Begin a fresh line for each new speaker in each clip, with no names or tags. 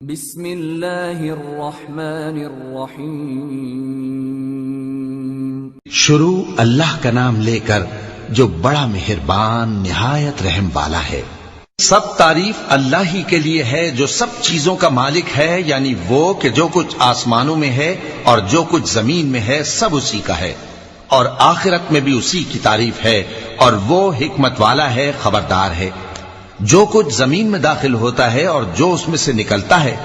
بسم اللہ الرحمن الرحیم۔
شروع اللہ کا نام لے کر جو بڑا مہربان نہایت رحم والا ہے۔ سب تعریف اللہ ہی کے لیے ہے جو سب چیزوں کا مالک ہے، یعنی وہ کہ جو کچھ آسمانوں میں ہے اور جو کچھ زمین میں ہے سب اسی کا ہے، اور آخرت میں بھی اسی کی تعریف ہے، اور وہ حکمت والا ہے، خبردار ہے۔ جو کچھ زمین میں داخل ہوتا ہے اور جو اس میں سے نکلتا ہے،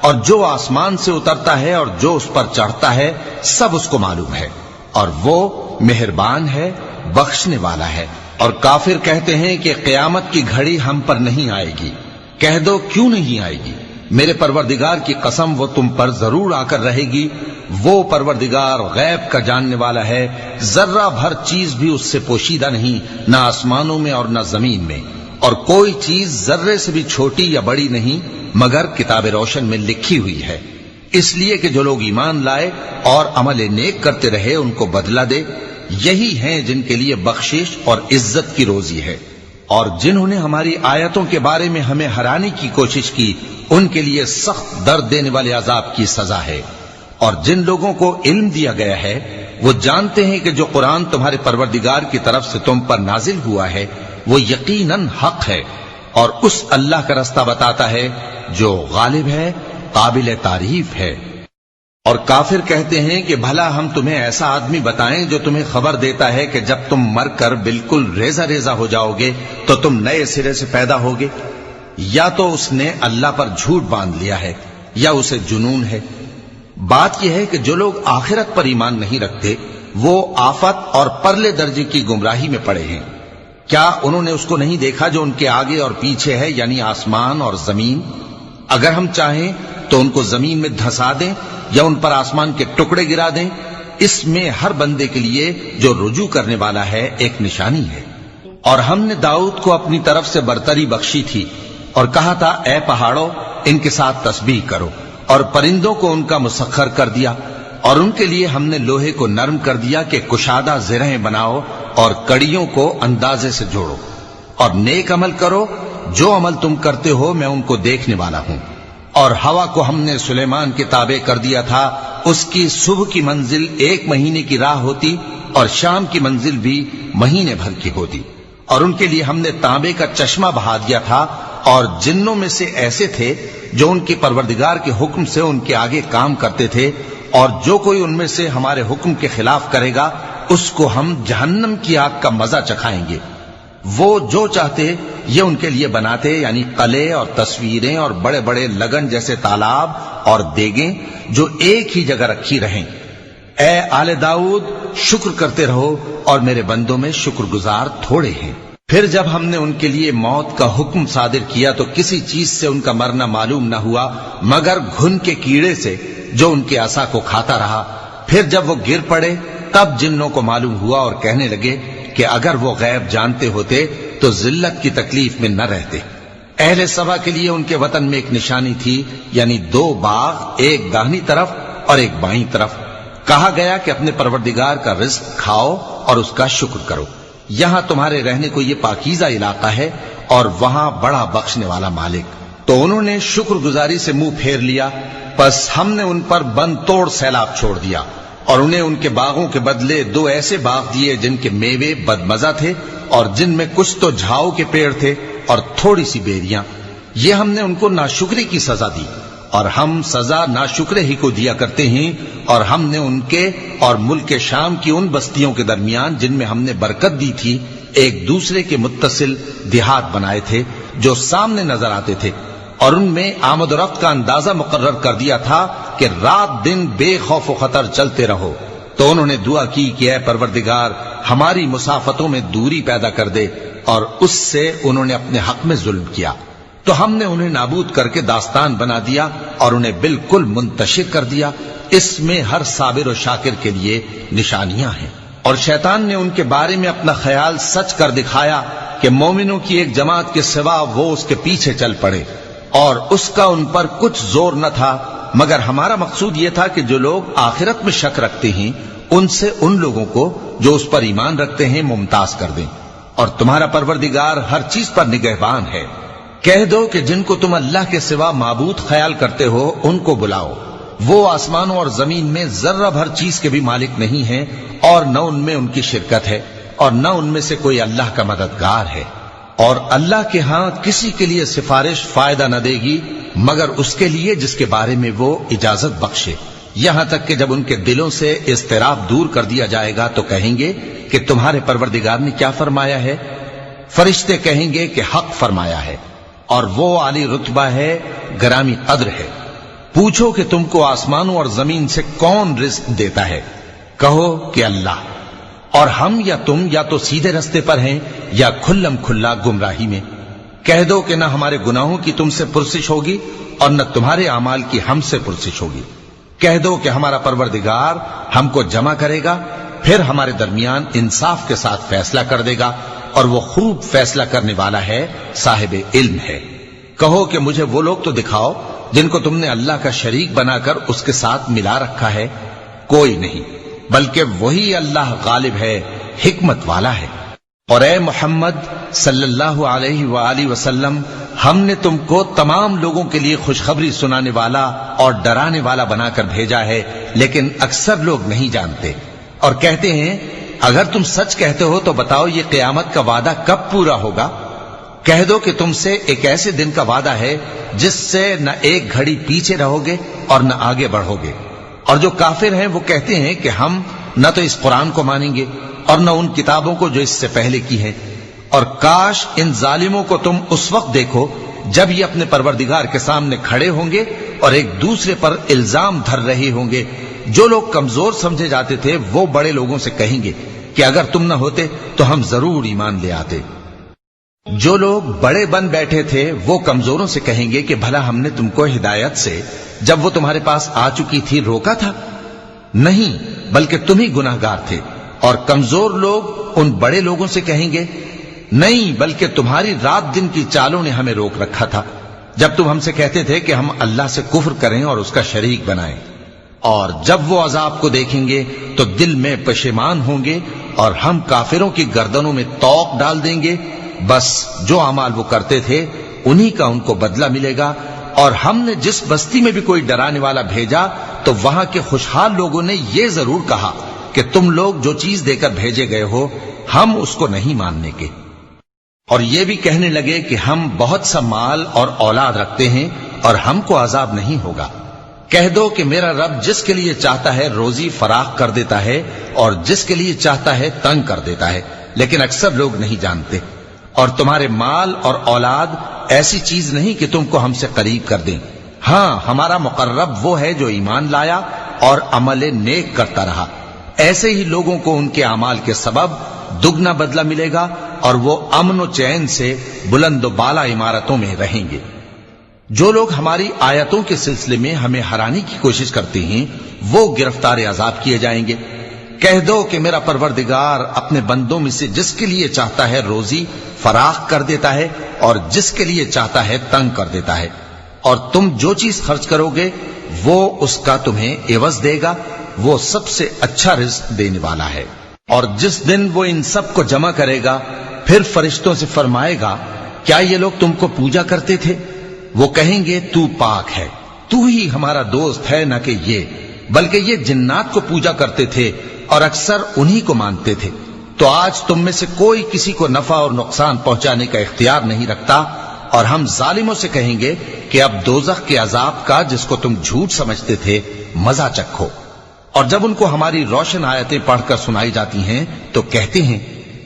اور جو آسمان سے اترتا ہے اور جو اس پر چڑھتا ہے، سب اس کو معلوم ہے، اور وہ مہربان ہے، بخشنے والا ہے۔ اور کافر کہتے ہیں کہ قیامت کی گھڑی ہم پر نہیں آئے گی۔ کہہ دو کیوں نہیں آئے گی؟ میرے پروردگار کی قسم وہ تم پر ضرور آ کر رہے گی۔ وہ پروردگار غیب کا جاننے والا ہے، ذرہ بھر چیز بھی اس سے پوشیدہ نہیں، نہ آسمانوں میں اور نہ زمین میں، اور کوئی چیز ذرے سے بھی چھوٹی یا بڑی نہیں مگر کتاب روشن میں لکھی ہوئی ہے، اس لیے کہ جو لوگ ایمان لائے اور عمل نیک کرتے رہے ان کو بدلہ دے۔ یہی ہیں جن کے لیے بخشش اور عزت کی روزی ہے، اور جنہوں نے ہماری آیتوں کے بارے میں ہمیں ہرانے کی کوشش کی ان کے لیے سخت درد دینے والے عذاب کی سزا ہے۔ اور جن لوگوں کو علم دیا گیا ہے وہ جانتے ہیں کہ جو قرآن تمہارے پروردگار کی طرف سے تم پر نازل ہوا ہے وہ یقیناً حق ہے، اور اس اللہ کا رستہ بتاتا ہے جو غالب ہے، قابل تعریف ہے۔ اور کافر کہتے ہیں کہ بھلا ہم تمہیں ایسا آدمی بتائیں جو تمہیں خبر دیتا ہے کہ جب تم مر کر بالکل ریزہ ریزہ ہو جاؤ گے تو تم نئے سرے سے پیدا ہوگے؟ یا تو اس نے اللہ پر جھوٹ باندھ لیا ہے یا اسے جنون ہے۔ بات یہ ہے کہ جو لوگ آخرت پر ایمان نہیں رکھتے وہ آفت اور پرلے درجے کی گمراہی میں پڑے ہیں۔ کیا انہوں نے اس کو نہیں دیکھا جو ان کے آگے اور پیچھے ہے، یعنی آسمان اور زمین؟ اگر ہم چاہیں تو ان کو زمین میں دھسا دیں یا ان پر آسمان کے ٹکڑے گرا دیں، اس میں ہر بندے کے لیے جو رجوع کرنے والا ہے ایک نشانی ہے۔ اور ہم نے داؤد کو اپنی طرف سے برتری بخشی تھی اور کہا تھا اے پہاڑوں ان کے ساتھ تسبیح کرو، اور پرندوں کو ان کا مسخر کر دیا، اور ان کے لیے ہم نے لوہے کو نرم کر دیا کہ کشادہ زرہیں بناؤ اور کڑیوں کو اندازے سے جوڑو، اور نیک عمل کرو، جو عمل تم کرتے ہو میں ان کو دیکھنے والا ہوں۔ اور ہوا کو ہم نے سلیمان کے تابع کر دیا تھا، اس کی صبح کی منزل 1 مہینے کی راہ ہوتی اور شام کی منزل بھی مہینے بھر کی ہوتی۔ اور ان کے لیے ہم نے تانبے کا چشمہ بہا دیا تھا، اور جنوں میں سے ایسے تھے جو ان کے پروردگار کے حکم سے ان کے آگے کام کرتے تھے، اور جو کوئی ان میں سے ہمارے حکم کے خلاف کرے گا اس کو ہم جہنم کی آگ کا مزہ چکھائیں گے۔ وہ جو چاہتے یہ ان کے لیے بناتے، یعنی قلعے اور تصویریں اور بڑے بڑے لگن جیسے تالاب اور دیگیں جو ایک ہی جگہ رکھی رہیں۔ اے آل داؤد شکر کرتے رہو، اور میرے بندوں میں شکر گزار تھوڑے ہیں۔ پھر جب ہم نے ان کے لیے موت کا حکم صادر کیا تو کسی چیز سے ان کا مرنا معلوم نہ ہوا مگر گھن کے کیڑے سے جو ان کے عصا کو کھاتا رہا۔ پھر جب وہ گر پڑے تب جنوں کو معلوم ہوا اور کہنے لگے کہ اگر وہ غیب جانتے ہوتے تو ذلت کی تکلیف میں نہ رہتے۔ اہل سبا کے لیے ان کے وطن میں ایک نشانی تھی، یعنی 2 باغ، ایک داہنی طرف اور ایک بائیں طرف۔ کہا گیا کہ اپنے پروردگار کا رزق کھاؤ اور اس کا شکر کرو، یہاں تمہارے رہنے کو یہ پاکیزہ علاقہ ہے اور وہاں بڑا بخشنے والا مالک۔ تو انہوں نے شکر گزاری سے منہ پھیر لیا، پس ہم نے ان پر بند توڑ سیلاب چھوڑ دیا، اور انہیں ان کے باغوں کے بدلے 2 ایسے باغ دیے جن کے میوے بدمزہ تھے اور جن میں کچھ تو جھاؤ کے پیڑ تھے اور تھوڑی سی بیریاں۔ یہ ہم نے ان کو ناشکری کی سزا دی، اور ہم سزا ناشکرے ہی کو دیا کرتے ہیں۔ اور ہم نے ان کے اور ملک شام کی ان بستیوں کے درمیان جن میں ہم نے برکت دی تھی ایک دوسرے کے متصل دیہات بنائے تھے جو سامنے نظر آتے تھے، اور ان میں آمد و رفت کا اندازہ مقرر کر دیا تھا کہ رات دن بے خوف و خطر چلتے رہو۔ تو انہوں نے دعا کی کہ اے پروردگار ہماری مسافتوں میں دوری پیدا کر دے، اور اس سے انہوں نے اپنے حق میں ظلم کیا، تو ہم نے انہیں نابود کر کے داستان بنا دیا اور انہیں بالکل منتشر کر دیا۔ اس میں ہر صابر و شاکر کے لیے نشانیاں ہیں۔ اور شیطان نے ان کے بارے میں اپنا خیال سچ کر دکھایا کہ مومنوں کی ایک جماعت کے سوا وہ اس کے پیچھے چل پڑے، اور اس کا ان پر کچھ زور نہ تھا، مگر ہمارا مقصود یہ تھا کہ جو لوگ آخرت میں شک رکھتے ہیں ان سے ان لوگوں کو جو اس پر ایمان رکھتے ہیں ممتاز کر دیں۔ اور تمہارا پروردگار ہر چیز پر نگہبان ہے۔ کہہ دو کہ جن کو تم اللہ کے سوا معبود خیال کرتے ہو ان کو بلاؤ، وہ آسمانوں اور زمین میں ذرہ بھر چیز کے بھی مالک نہیں ہیں، اور نہ ان میں ان کی شرکت ہے، اور نہ ان میں سے کوئی اللہ کا مددگار ہے، اور اللہ کے ہاں کسی کے لیے سفارش فائدہ نہ دے گی مگر اس کے لیے جس کے بارے میں وہ اجازت بخشے، یہاں تک کہ جب ان کے دلوں سے اضطراب دور کر دیا جائے گا تو کہیں گے کہ تمہارے پروردگار نے کیا فرمایا ہے؟ فرشتے کہیں گے کہ حق فرمایا ہے، اور وہ عالی رتبہ ہے، گرامی قدر ہے۔ پوچھو کہ تم کو آسمانوں اور زمین سے کون رزق دیتا ہے؟ کہو کہ اللہ، اور ہم یا تم یا تو سیدھے رستے پر ہیں یا کھلم کھلا گمراہی میں۔ کہہ دو کہ نہ ہمارے گناہوں کی تم سے پرسش ہوگی اور نہ تمہارے اعمال کی ہم سے پرسش ہوگی۔ کہہ دو کہ ہمارا پروردگار ہم کو جمع کرے گا، پھر ہمارے درمیان انصاف کے ساتھ فیصلہ کر دے گا، اور وہ خوب فیصلہ کرنے والا ہے، صاحب علم ہے۔ کہو کہ مجھے وہ لوگ تو دکھاؤ جن کو تم نے اللہ کا شریک بنا کر اس کے ساتھ ملا رکھا ہے۔ کوئی نہیں، بلکہ وہی اللہ غالب ہے، حکمت والا ہے۔ اور اے محمد صلی اللہ علیہ وآلہ وسلم، ہم نے تم کو تمام لوگوں کے لیے خوشخبری سنانے والا اور ڈرانے والا بنا کر بھیجا ہے، لیکن اکثر لوگ نہیں جانتے، اور کہتے ہیں اگر تم سچ کہتے ہو تو بتاؤ یہ قیامت کا وعدہ کب پورا ہوگا؟ کہہ دو کہ تم سے ایک ایسے دن کا وعدہ ہے جس سے نہ ایک گھڑی پیچھے رہو گے اور نہ آگے بڑھو گے۔ اور جو کافر ہیں وہ کہتے ہیں کہ ہم نہ تو اس قرآن کو مانیں گے اور نہ ان کتابوں کو جو اس سے پہلے کی ہیں، اور کاش ان ظالموں کو تم اس وقت دیکھو جب یہ اپنے پروردگار کے سامنے کھڑے ہوں گے اور ایک دوسرے پر الزام دھر رہے ہوں گے۔ جو لوگ کمزور سمجھے جاتے تھے وہ بڑے لوگوں سے کہیں گے کہ اگر تم نہ ہوتے تو ہم ضرور ایمان لے آتے۔ جو لوگ بڑے بن بیٹھے تھے وہ کمزوروں سے کہیں گے کہ بھلا ہم نے تم کو ہدایت سے جب وہ تمہارے پاس آ چکی تھی روکا تھا؟ نہیں، بلکہ تم ہی گناہگار تھے۔ اور کمزور لوگ ان بڑے لوگوں سے کہیں گے نہیں، بلکہ تمہاری رات دن کی چالوں نے ہمیں روک رکھا تھا جب تم ہم سے کہتے تھے کہ ہم اللہ سے کفر کریں اور اس کا شریک بنائیں۔ اور جب وہ عذاب کو دیکھیں گے تو دل میں پشیمان ہوں گے، اور ہم کافروں کی گردنوں میں توق ڈال دیں گے، بس جو اعمال وہ کرتے تھے انہی کا ان کو بدلہ ملے گا۔ اور ہم نے جس بستی میں بھی کوئی ڈرانے والا بھیجا تو وہاں کے خوشحال لوگوں نے یہ ضرور کہا کہ تم لوگ جو چیز دے کر بھیجے گئے ہو ہم اس کو نہیں ماننے کے، اور یہ بھی کہنے لگے کہ ہم بہت سا مال اور اولاد رکھتے ہیں اور ہم کو عذاب نہیں ہوگا۔ کہہ دو کہ میرا رب جس کے لیے چاہتا ہے روزی فراخ کر دیتا ہے اور جس کے لیے چاہتا ہے تنگ کر دیتا ہے، لیکن اکثر لوگ نہیں جانتے۔ اور تمہارے مال اور اولاد ایسی چیز نہیں کہ تم کو ہم سے قریب کر دیں، ہاں ہمارا مقرب وہ ہے جو ایمان لایا اور عمل نیک کرتا رہا۔ ایسے ہی لوگوں کو ان کے اعمال کے سبب دگنا بدلہ ملے گا، اور وہ امن و چین سے بلند و بالا عمارتوں میں رہیں گے۔ جو لوگ ہماری آیتوں کے سلسلے میں ہمیں ہرانے کی کوشش کرتے ہیں وہ گرفتار عذاب کیے جائیں گے۔ کہہ دو کہ میرا پروردگار اپنے بندوں میں سے جس کے لیے چاہتا ہے روزی فراخ کر دیتا ہے اور جس کے لیے چاہتا ہے تنگ کر دیتا ہے، اور تم جو چیز خرچ کرو گے وہ اس کا تمہیں عوض دے گا، وہ سب سے اچھا رزق دینے والا ہے۔ اور جس دن وہ ان سب کو جمع کرے گا پھر فرشتوں سے فرمائے گا کیا یہ لوگ تم کو پوجا کرتے تھے؟ وہ کہیں گے تو پاک ہے، تو ہی ہمارا دوست ہے، نہ کہ یہ، بلکہ یہ جنات کو پوجا کرتے تھے اور اکثر انہی کو مانتے تھے۔ تو آج تم میں سے کوئی کسی کو نفع اور نقصان پہنچانے کا اختیار نہیں رکھتا، اور ہم ظالموں سے کہیں گے کہ اب دوزخ کے عذاب کا جس کو تم جھوٹ سمجھتے تھے مزہ چکھو۔ اور جب ان کو ہماری روشن آیتیں پڑھ کر سنائی جاتی ہیں تو کہتے ہیں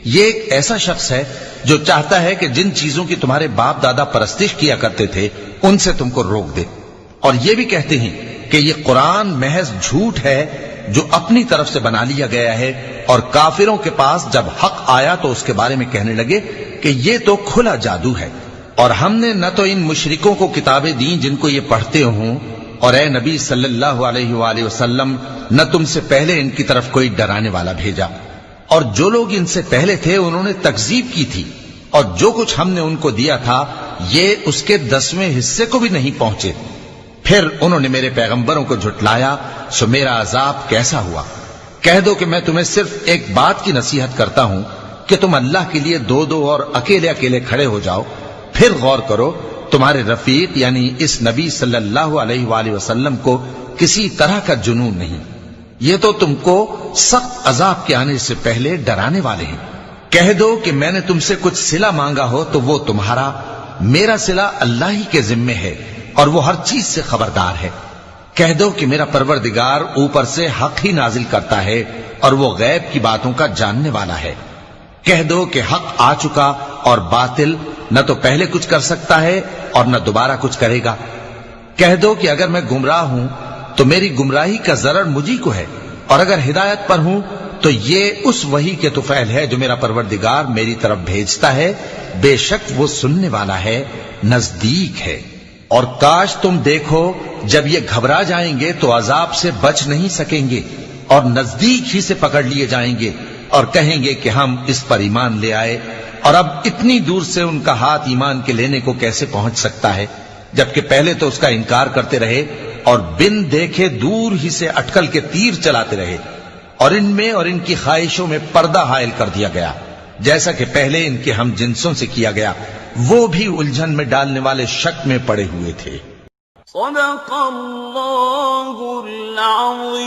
یہ ایک ایسا شخص ہے جو چاہتا ہے کہ جن چیزوں کی تمہارے باپ دادا پرستش کیا کرتے تھے ان سے تم کو روک دے۔ اور یہ بھی کہتے ہیں کہ یہ قرآن محض جھوٹ ہے جو اپنی طرف سے بنا لیا گیا ہے، اور کافروں کے پاس جب حق آیا تو اس کے بارے میں کہنے لگے کہ یہ تو کھلا جادو ہے، اور ہم نے نہ تو ان مشرکوں کو کتابیں دیں جن کو یہ پڑھتے ہوں، اور اے نبی صلی اللہ علیہ وآلہ وسلم نہ تم سے پہلے ان کی طرف کوئی ڈرانے والا بھیجا، اور جو لوگ ان سے پہلے تھے انہوں نے تکذیب کی تھی، اور جو کچھ ہم نے ان کو دیا تھا یہ اس کے 10ویں حصے کو بھی نہیں پہنچے۔ پھر انہوں نے میرے پیغمبروں کو جھٹلایا، سو میرا عذاب کیسا ہوا۔ کہہ دو کہ میں تمہیں صرف ایک بات کی نصیحت کرتا ہوں کہ تم اللہ کے لیے دو دو اور اکیلے اکیلے کھڑے ہو جاؤ، پھر غور کرو تمہارے رفیق یعنی اس نبی صلی اللہ علیہ وآلہ وسلم کو کسی طرح کا جنون نہیں، یہ تو تم کو سخت عذاب کے آنے سے پہلے ڈرانے والے ہیں۔ کہہ دو کہ میں نے تم سے کچھ صلہ مانگا ہو تو وہ تمہارا، میرا صلہ اللہ ہی کے ذمے ہے اور وہ ہر چیز سے خبردار ہے۔ کہہ دو کہ میرا پروردگار اوپر سے حق ہی نازل کرتا ہے اور وہ غیب کی باتوں کا جاننے والا ہے۔ کہہ دو کہ حق آ چکا اور باطل نہ تو پہلے کچھ کر سکتا ہے اور نہ دوبارہ کچھ کرے گا۔ کہہ دو کہ اگر میں گمراہ ہوں تو میری گمراہی کا ضرر مجھی کو ہے، اور اگر ہدایت پر ہوں تو یہ اس وحی کے طفیل ہے جو میرا پروردگار میری طرف بھیجتا ہے، بے شک وہ سننے والا ہے، نزدیک ہے۔ اور کاش تم دیکھو جب یہ گھبرا جائیں گے تو عذاب سے بچ نہیں سکیں گے اور نزدیک ہی سے پکڑ لیے جائیں گے اور کہیں گے کہ ہم اس پر ایمان لے آئے، اور اب اتنی دور سے ان کا ہاتھ ایمان کے لینے کو کیسے پہنچ سکتا ہے، جبکہ پہلے تو اس کا انکار کرتے رہے اور بن دیکھے دور ہی سے اٹکل کے تیر چلاتے رہے، اور ان میں اور ان کی خواہشوں میں پردہ حائل کر دیا گیا، جیسا کہ پہلے ان کے ہم جنسوں سے کیا گیا، وہ بھی الجھن میں ڈالنے والے شک میں پڑے ہوئے تھے۔
صدق اللہ العظیم۔